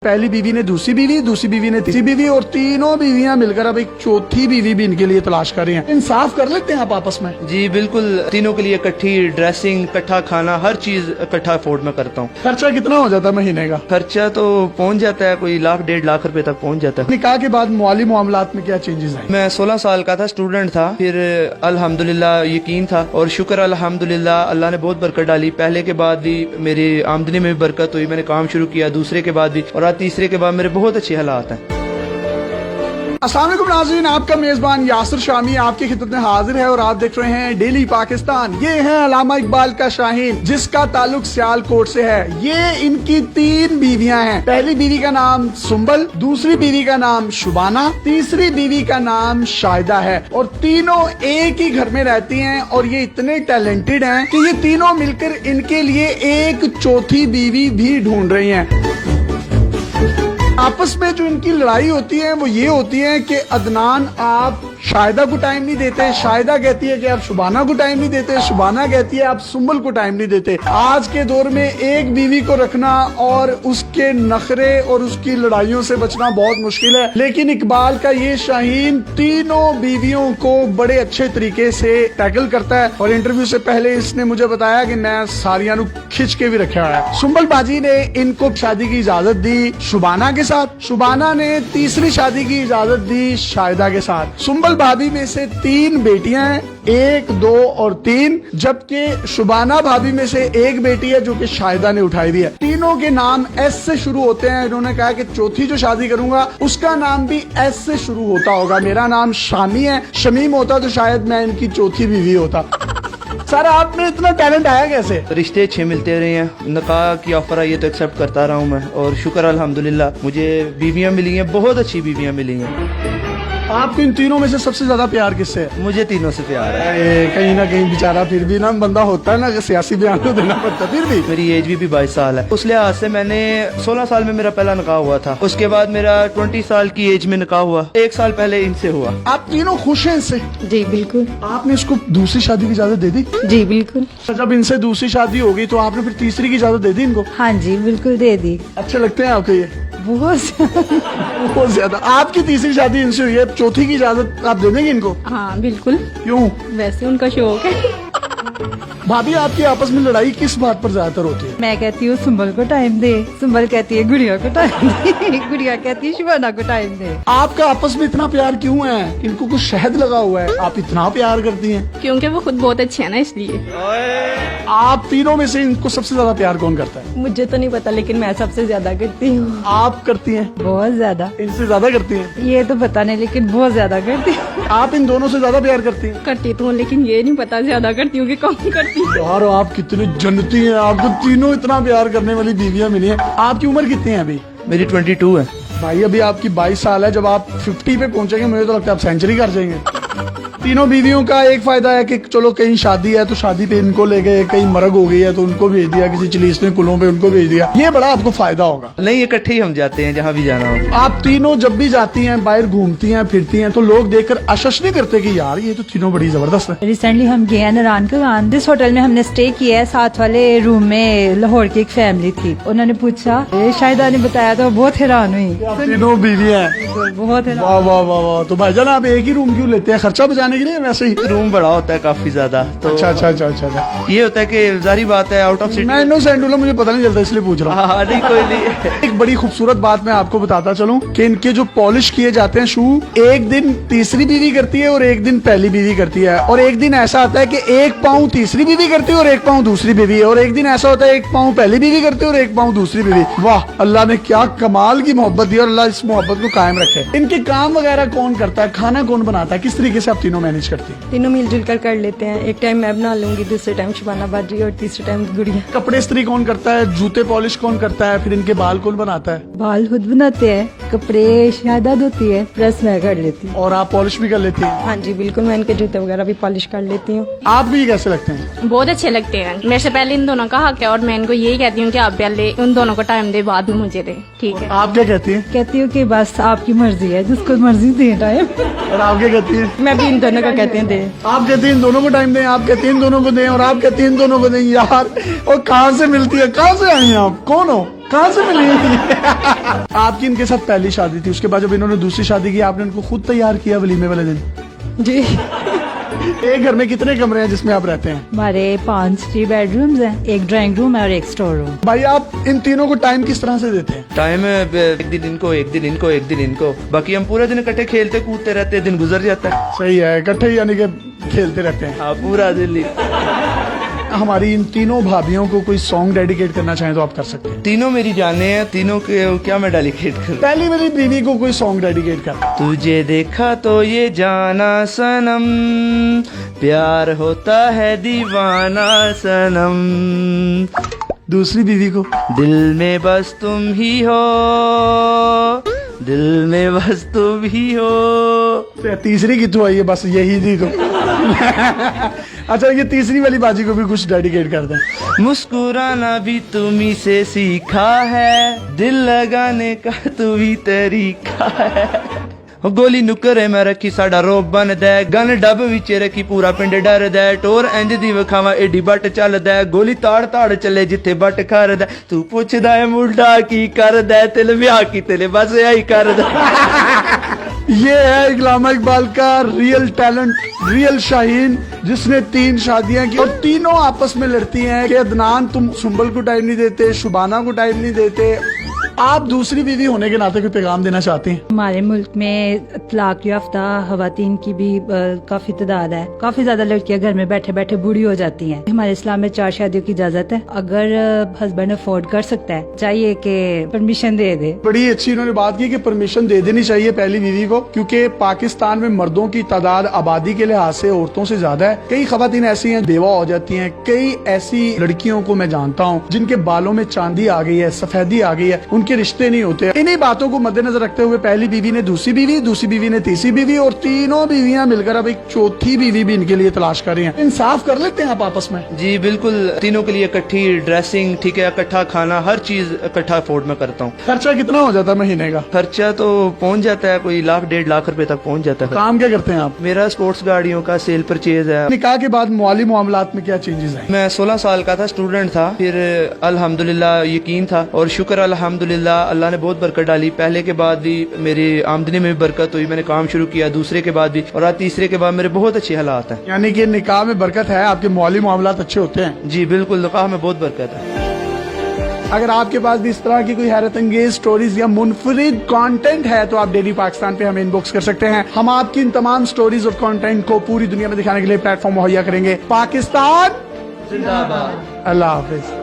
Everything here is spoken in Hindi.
पहली बीवी ने दूसरी बीवी ने तीसरी बीवी, और तीनों बीवियां मिलकर अब एक चौथी बीवी भी इनके लिए तलाश कर रही हैं। इंसाफ कर लेते हैं आप आपस में? जी बिल्कुल, तीनों के लिए इकट्ठी ड्रेसिंग, इकट्ठा खाना, हर चीज इकट्ठा अफोर्ड में करता हूँ। खर्चा कितना हो जाता है महीने का? खर्चा तो पहुँच जाता है, कोई 1-1.5 लाख रुपए तक पहुँच जाता है। निकाह के बाद माली मामलात में क्या चेंजेस आए? मैं 16 साल का था, स्टूडेंट था, फिर अल्हम्दुलिल्लाह यकीन था और शुक्र अल्हम्दुलिल्लाह अल्लाह ने बहुत बरकत डाली। पहले के बाद भी मेरी आमदनी में भी बरकत हुई, मैंने काम शुरू किया, दूसरे के बाद भी, और आज तीसरे के बाद मेरे बहुत अच्छे हालात हैं। अस्सलाम वालेकुम नाज़रीन, आपका मेजबान यासिर शामी आपकी खिदमत में हाजिर है और आप देख रहे हैं डेली पाकिस्तान। ये है अल्लामा इकबाल का शाहीन, जिसका ताल्लुक सियालकोट से है। ये इनकी 3 बीवियां हैं। पहली बीवी का नाम सुंबल, दूसरी बीवी का नाम शुबाना, तीसरी बीवी का नाम शाहिदा है, और तीनों एक ही घर में रहती हैं। और ये इतने टैलेंटेड हैं कि ये तीनों मिलकर इनके लिए एक चौथी बीवी भी ढूंढ रही हैं। आपस में जो इनकी लड़ाई होती है वो ये होती है कि अदनान आप शाहिदा को टाइम नहीं देते, शाहिदा कहती है कि आप शुबाना को टाइम नहीं देते, शुबाना कहती है आप सुंबल को टाइम नहीं देते। आज के दौर में एक बीवी को रखना और उसके नखरे और उसकी लड़ाइयों से बचना बहुत मुश्किल है, लेकिन इकबाल का ये शाहीन तीनों बीवियों को बड़े अच्छे तरीके से टैकल करता है। और इंटरव्यू से पहले इसने मुझे बताया कि मैं सारियां खिंच के भी रखा है। सुंबल बाजी ने इनको शादी की इजाजत दी शुबाना के साथ, शुबाना ने तीसरी शादी की इजाजत दी शाहिदा के साथ। सुंबल भाभी में से 3 बेटियां हैं, 1, 2 और 3, जबकि शुबाना भाभी में से 1 बेटी है जो कि शाहिदा ने उठाई दी है। तीनों के नाम एस से शुरू होते हैं। इन्होंने कहा कि चौथी जो शादी करूंगा उसका नाम भी एस से शुरू होता होगा। मेरा नाम शामी है, शमीम होता तो शायद मैं इनकी चौथी बीवी होता। सर आप में इतना टैलेंट आया कैसे? रिश्ते अच्छे मिलते रहे हैं, निकाह की ऑफर आई है तो एक्सेप्ट करता रहा हूँ मैं, और शुक्र अल्हम्दुलिल्लाह मुझे बीवियां मिली हैं, बहुत अच्छी बीवियां मिली हैं। आपको इन तीनों में से सबसे ज्यादा प्यार किससे है? मुझे तीनों से प्यार है। कहीं ना कहीं बेचारा फिर भी ना बंदा होता है ना कि सियासी बयान तो देना पड़ता है, फिर भी मेरी एज भी 22 साल है। उस लिहाज से मैंने 16 साल में मेरा पहला निकाह हुआ था, उसके बाद मेरा 20 साल की एज में निकाह हुआ, 1 साल पहले इनसे हुआ। आप तीनों खुश हैं इससे? जी बिल्कुल। आपने इसको दूसरी शादी की इजाजत दे दी? जी बिल्कुल। जब इनसे दूसरी शादी हो गई तो आपने फिर तीसरी की इजाजत दे दी इनको? हाँ जी बिल्कुल दे दी। अच्छे लगते हैं आपको ये? बहुत ज्यादा। आपकी तीसरी शादी इनसे हुई है, चौथी की इजाजत आप दे देंगे इनको? हाँ बिल्कुल। क्यों? वैसे उनका शौक है। भाभी आपकी आपस में लड़ाई किस बात पर ज्यादातर होती है? मैं कहती हूँ सुंबल को टाइम दे, सुंबल कहती है गुड़िया को टाइम दे, गुड़िया कहती है शुबाना को टाइम दे। आपका आपस में इतना प्यार क्यों है? इनको कुछ शहद लगा हुआ है, आप इतना प्यार करती हैं? क्योंकि वो खुद बहुत अच्छे है ना, इसलिए। आप तीनों में से इनको सबसे ज्यादा प्यार कौन करता है? मुझे तो नहीं पता, लेकिन मैं सबसे ज्यादा करती हूँ। आप करती हैं? बहुत ज्यादा। इनसे ज्यादा करती हैं? ये तो पता नहीं, लेकिन बहुत ज्यादा करती हूँ। आप इन दोनों से ज्यादा प्यार करती हैं? करती तो हूँ, लेकिन ये नहीं पता ज्यादा करती हूँ कि कम करती हूँ। यार आप कितनी जन्नती हैं, आपको तीनों इतना प्यार करने वाली बीवियां मिली हैं। आपकी उम्र कितनी है अभी? मेरी 22 है। भाई अभी आपकी 22 साल है, जब आप 50 पे पहुंचेंगे मुझे तो लगता है आप सेंचुरी कर जाएंगे। तीनों बीवियों का एक फायदा है कि चलो कहीं शादी है तो शादी पे इनको ले गए, कहीं मरग हो गई है तो उनको भेज दिया, किसी चिलीसने कुलों पे उनको भेज दिया। ये बड़ा आपको फायदा होगा। नहीं, इकट्ठे ही हम जाते हैं जहाँ भी जाना हो। आप तीनों जब भी जाती हैं, बाहर घूमती हैं, फिरती हैं, तो लोग देखकर आश्चर्य नहीं करते कि यार ये तो तीनों बड़ी जबरदस्त है? रिसेंटली हम गए हैं नारायण का, जिस होटल में हमने स्टे किया है, साथ वाले रूम में लाहौर की एक फैमिली थी। उन्होंने पूछा, शाहिदा ने बताया तो बहुत हैरान हुई। तीनों बीवी हैं? बहुत हैरान। वाह वाह वाह वाह। तो भाईजान आप एक ही रूम क्यों लेते हैं? खर्चा बचाने के लिए? वैसे ही रूम बड़ा होता है काफी ज्यादा, तो अच्छा। ये होता है कि जारी बात है आउट ऑफ सिटी। मैं इनोसेंट हूं, मुझे पता नहीं चलता इसलिए पूछ रहा हूँ। हाँ नहीं कोई नहीं। एक बड़ी खूबसूरत बात मैं आपको बताता चलूं कि इनके जो पॉलिश किए जाते हैं शू, एक दिन तीसरी बीवी करती है और एक दिन पहली बीवी करती है, और एक दिन ऐसा आता है कि 1 पाँव तीसरी बीवी करती है और 1 पाँव दूसरी बीवी है, और एक दिन ऐसा होता है 1 पाँव पहली बीवी करती है और 1 पाँव दूसरी बीवी। वाह, अल्लाह ने क्या कमाल की मोहब्बत दी, और अल्लाह इस मोहब्बत को कायम रखे। इनके काम वगैरह कौन करता है? खाना कौन बनाता है? किस तरीके से आप तीनों मैनेज करती हैं? तीनों मिलजुल कर लेते हैं। एक टाइम मैं बना लूंगी, दूसरे टाइम शुबाना बाजी, और तीसरे टाइम गुड़िया। कपड़े इस्त्री कौन करता है? जूते पॉलिश कौन करता है? फिर इनके बाल कौन बनाता है? बाल खुद बनाते हैं, कपड़े शाहिदा धोती है, प्रेस मैं कर लेती हूँ। और आप पॉलिश भी कर लेती हैं? हाँ जी बिल्कुल, मैं इनके जूते वगैरह भी पॉलिश कर लेती हूँ। आप भी कैसे लगते हैं? बहुत अच्छे लगते हैं। मेरे से पहले इन दोनों का हक है, और मैं इनको यही कहती हूँ कि आप पहले उन दोनों को टाइम दे, बाद में मुझे दे। ठीक है। आप क्या कहती हैं? कहती हूँ कि बस आपकी मर्जी है, जिसको मर्जी दे टाइम। और आप क्या कहती हैं? मैं भी इन दोनों को कहते हैं दे। आप कहते हैं इन दोनों को टाइम दें, आप कहते हैं इन दोनों को दें, और आप कहते हैं इन दोनों को दें। यार और कहाँ से मिलती है, कहाँ से आई हैं आप, कौन हो, कहाँ से मिली आपकी इनके साथ पहली शादी थी, उसके बाद जब इन्होंने दूसरी शादी की आपने इनको खुद तैयार किया वलीमे वाले दिन? जी। एक घर में कितने कमरे हैं जिसमें आप रहते हैं? हमारे 5 3 बेडरूम्स हैं, एक ड्राइंग रूम है और एक स्टोर रूम। भाई आप इन तीनों को टाइम किस तरह से देते हैं? टाइम एक दिन इनको, एक दिन इनको, एक दिन इनको, बाकी हम पूरे दिन इकट्ठे खेलते कूदते रहते हैं, दिन गुजर जाता है। सही है, इकट्ठे यानी कि खेलते रहते हैं। हाँ, पूरा दिन ही। हमारी इन तीनों भाभियों को कोई सॉन्ग डेडिकेट करना चाहें तो आप कर सकते हैं। तीनों मेरी जाने हैं, तीनों के क्या मैं डेडिकेट करूं? पहली मेरी बीवी को कोई सॉन्ग डेडिकेट कर। तुझे देखा तो ये जाना सनम, प्यार होता है दीवाना सनम, दूसरी बीवी को दिल में बस तुम ही हो, दिल में बस तुम ही हो। तीसरी की तो आई है, बस यही थी तो अच्छा, ये तीसरी वाली बाजी को भी कुछ डेडिकेट कर दें। मुस्कुराना भी तुम्ही से सीखा है, दिल लगाने का तू भी तरीका है। गोली नुकरे मैं रखी साडा रोब बन दे, गन डब विच रखी पूरा पिंड डर दे, टोर इंज दी विखावा एडी बट चल दे, गोली ताड़ ताड़ चले जिथे बट कर दे, तू पुछदा है मुंडा की कर दे, तिल ब्याह की तिल बस यही कर दे। ये है इकलामा इकबाल का रियल टैलेंट, रियल शाहीन, जिसने 3 शादियां की और तीनों आपस में लड़ती हैं कि अदनान तुम सुंबल को टाइम नहीं देते, शुबाना को टाइम नहीं देते। आप दूसरी बीवी होने के नाते कोई पैगाम देना चाहती हैं? हमारे मुल्क में तलाक याफ्ता खवातीन की भी काफी तादाद है। काफी ज्यादा लड़कियां घर में बैठे बैठे बूढ़ी हो जाती हैं। हमारे इस्लाम में 4 शादियों की इजाजत है। अगर हस्बैंड अफोर्ड कर सकता है, चाहिए कि परमिशन दे दे। बड़ी अच्छी इन्होंने बात की कि परमिशन दे देनी चाहिए पहली बीवी को, क्योंकि पाकिस्तान में मर्दों की तादाद आबादी के लिहाज से औरतों से ज्यादा है। कई खवातीन ऐसी हैं बेवा हो जाती हैं। कई ऐसी लड़कियों को मैं जानता हूँ जिनके बालों में चांदी आ गई है, सफेदी आ गई है, उनके रिश्ते नहीं होते। इन्हीं बातों को मद्देनजर रखते हुए पहली बीवी ने दूसरी बीवी, दूसरी बीवी ने तीसरी बीवी, और तीनों बीवियां मिलकर अब एक चौथी बीवी भी इनके लिए तलाश कर रही हैं। इंसाफ कर लेते हैं आप आपस में? जी बिल्कुल, तीनों के लिए इकट्ठी ड्रेसिंग, ठीक है, इकट्ठा खाना, हर चीज इकट्ठा अफोर्ड में करता हूँ। खर्चा कितना हो जाता है महीने का? खर्चा तो पहुँच जाता है कोई 1 1.5 लाख रुपए तक पहुँच जाता है। काम क्या करते हैं आप? मेरा स्पोर्ट्स गाड़ियों का सेल परचेज है। निकाह के बाद माली मामलात में क्या चेंजेस आए? मैं 16 साल का था, स्टूडेंट था, फिर अल्हम्दुलिल्लाह यकीन था और शुक्र अल्हम्दुलिल्लाह अल्लाह ने बहुत बरकत डाली। पहले के बाद भी मेरी आमदनी में भी बरकत हुई, मैंने काम शुरू किया, दूसरे के बाद भी, और आज तीसरे के बाद मेरे बहुत अच्छे हालात हैं। यानी कि निकाह में बरकत है, आपके माली मामलात अच्छे होते हैं? जी बिल्कुल, निकाह में बहुत बरकत है। अगर आपके पास भी इस तरह की कोई हैरत अंगेज स्टोरीज या मुनफरिद कंटेंट है तो आप डेली पाकिस्तान पे हमें इनबॉक्स कर सकते हैं। हम आपकी इन तमाम स्टोरीज और कंटेंट को पूरी दुनिया में दिखाने के लिए प्लेटफॉर्म मुहैया करेंगे। पाकिस्तान जिंदाबाद। अल्लाह हाफिज।